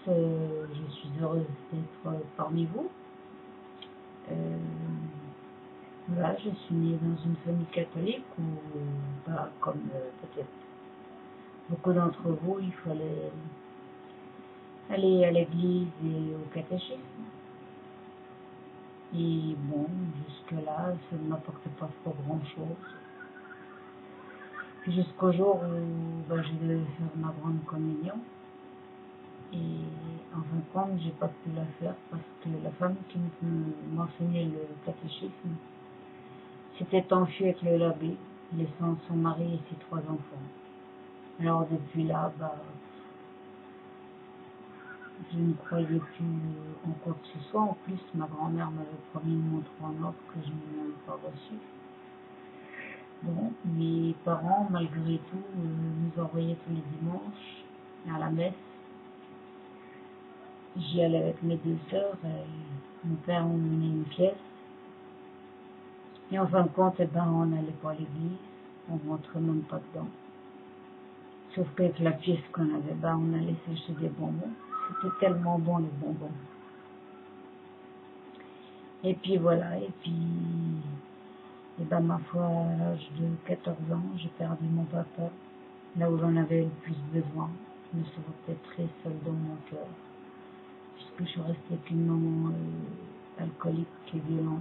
je suis heureuse d'être parmi vous. Voilà, je suis née dans une famille catholique où, bah, comme peut-être beaucoup d'entre vous, il fallait aller à l'église et au catéchisme. Et bon, jusque-là, ça ne m'apportait pas trop grand-chose. Jusqu'au jour où bah, j'ai dû faire ma grande communion. Et en fin de compte, j'ai pas pu la faire parce que la femme qui m'enseignait le catéchisme s'était enfuie avec le l'abbé, laissant son mari et ses 3 enfants. Alors depuis là, bah, je ne croyais plus en quoi que ce soit. En plus, ma grand-mère m'avait promis une montre en or que je n'ai même pas reçue. Bon, mes parents, malgré tout, nous envoyaient tous les dimanches à la messe. J'y allais avec mes 2 sœurs et mon père m'emmenait une pièce. Et en fin de compte, eh ben, on n'allait pas à l'église, on ne rentrait même pas dedans. Sauf qu'avec la pièce qu'on avait, ben, on allait s'acheter des bonbons. C'était tellement bon les bonbons. Et puis voilà, et puis, et ben, ma foi, à l'âge de 14 ans, j'ai perdu mon papa, là où j'en avais le plus besoin. Je me sentais très seule dans mon cœur, puisque je suis restée avec une maman alcoolique et violente.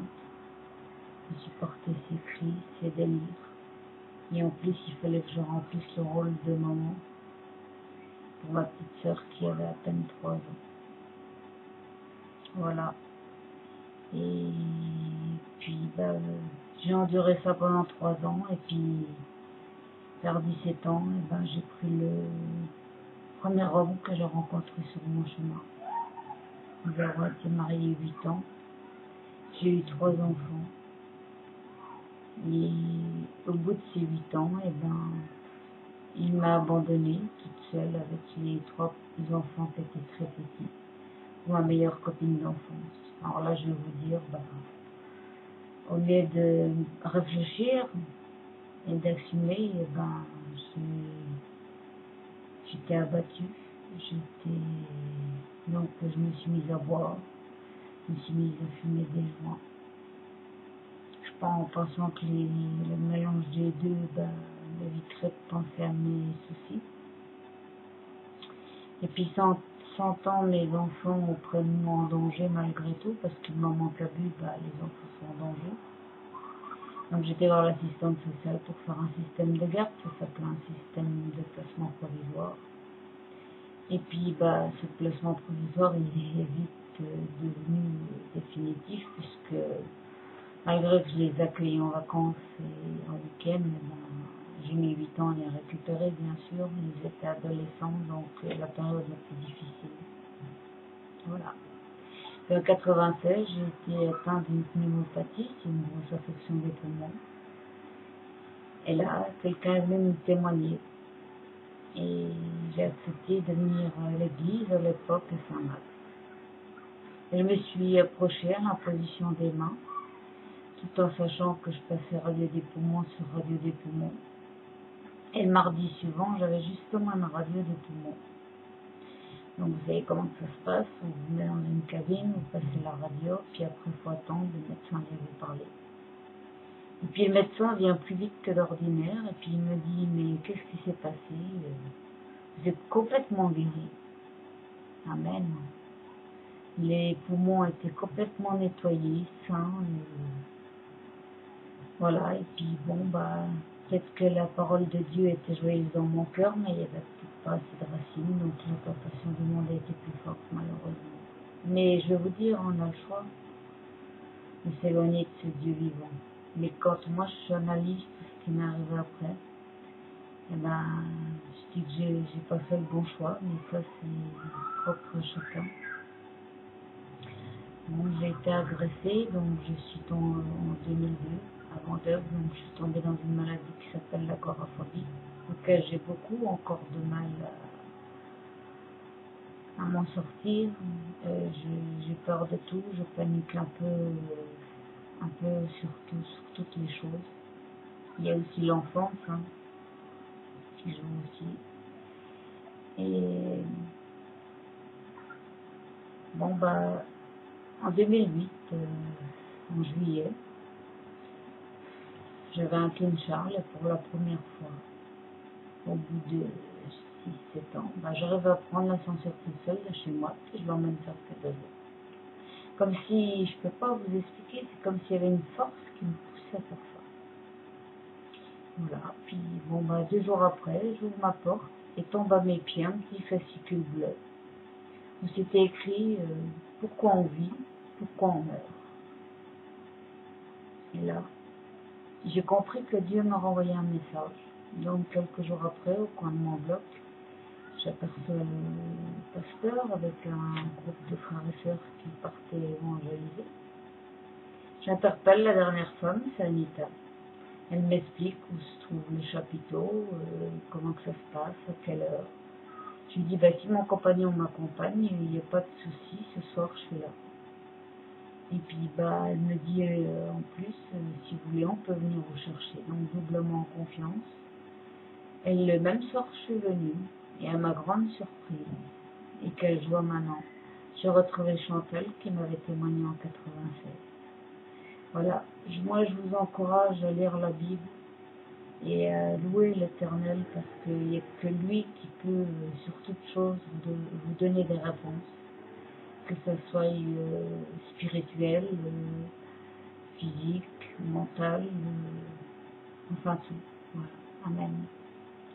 Je supportais ses cris, ses délires. Et en plus, il fallait que je remplisse le rôle de maman pour ma petite sœur qui avait à peine 3 ans. Voilà. Et puis, bah, j'ai enduré ça pendant 3 ans. Et puis, vers 17 ans, et ben, j'ai pris le premier homme que j'ai rencontré sur mon chemin. Nous avons été mariés 8 ans. J'ai eu 3 enfants. Et au bout de ces 8 ans, et ben, il m'a abandonnée toute seule avec les 3 petits-enfants qui étaient très petits. Ma meilleure copine d'enfance. Alors là, je vais vous dire, bah, au lieu de réfléchir et d'assumer, eh ben, j'étais abattue. Donc, je me suis mise à boire, je me suis mise à fumer des joints. Je pense en pensant que le mélange des deux ben, m'éviterait de penser à mes soucis. Et puis, sentant mes enfants auprès de moi en danger malgré tout, parce que maman qui a bu, bah, les enfants sont en danger. Donc j'étais voir l'assistante sociale pour faire un système de garde, ça s'appelle un système de placement provisoire. Et puis bah, ce placement provisoire il est vite devenu définitif, puisque malgré que je les accueillais en vacances et en week-end, ben, j'ai mis 8 ans à les récupérer bien sûr, ils étaient adolescents, donc la période la plus difficile. Voilà. En 96, j'ai été atteinte d'une pneumopathie, c'est une grosse affection des poumons. Et là, quelqu'un est venu me témoigner. Et j'ai accepté de venir à l'église à l'époque de Saint-Marc. Je me suis approchée à la position des mains, tout en sachant que je passais radio des poumons sur radio des poumons. Et le mardi suivant, j'avais justement une radio des poumons. Donc vous savez comment ça se passe, vous venez dans une cabine, vous passez la radio, puis après il faut attendre, le médecin vient vous parler. Et puis le médecin vient plus vite que d'ordinaire, et puis il me dit, mais qu'est-ce qui s'est passé? Vous êtes complètement guéri. Amen. Les poumons étaient complètement nettoyés, sains. Voilà, et puis bon, bah, peut-être que la parole de Dieu était joyeuse dans mon cœur, mais il n'y avait peut-être pas assez de racines, donc la tentation du monde a été plus forte, malheureusement. Mais je vais vous dire, on a le choix de s'éloigner de ce Dieu vivant. Mais quand moi je analyse tout ce qui m'est arrivé après, eh ben, je dis que j'ai pas fait le bon choix, mais ça c'est propre à chacun. Bon, j'ai été agressée, donc je suis tombée en 2002, avant d'heure, donc je suis tombée dans une maladie qui s'appelle l'agoraphobie, auquel j'ai beaucoup encore de mal à m'en sortir. J'ai peur de tout, je panique un peu sur toutes les choses. Il y a aussi l'enfance, hein, qui joue aussi. Et Bon, bah, en 2008, en juillet, j'avais un King Charles pour la première fois. Au bout de 6 7 ans, bah, j'arrive à prendre l'ascenseur toute seule de chez moi, puis je l'emmène faire ses besoins. Comme si, je peux pas vous expliquer, c'est comme s'il y avait une force qui me poussait à faire ça. Voilà, puis bon, bah, 2 jours après, j'ouvre ma porte et tombe à mes pieds un petit fascicule bleu où c'était écrit pourquoi on vit, pourquoi on meurt. Et là, j'ai compris que Dieu m'a renvoyé un message. Donc, quelques jours après, au coin de mon bloc, j'aperçois le pasteur avec un groupe de frères et sœurs qui partaient évangéliser. J'interpelle la dernière femme, c'est Anita. Elle m'explique où se trouve le chapiteau, comment que ça se passe, à quelle heure. Je lui dis, bah, si mon compagnon m'accompagne, il n'y a pas de souci, ce soir je suis là. Et puis, bah, elle me dit, en plus, si vous voulez, on peut venir vous chercher. Donc, doublement en confiance. Et le même soir, je suis venue. Et à ma grande surprise, et quelle joie maintenant, j'ai retrouvé Chantal qui m'avait témoigné en 96. Voilà, moi je vous encourage à lire la Bible et à louer l'Éternel parce qu'il n'y a que lui qui peut, sur toute chose, vous donner des réponses, que ce soit spirituel, physique, mental, enfin tout. Voilà. Amen.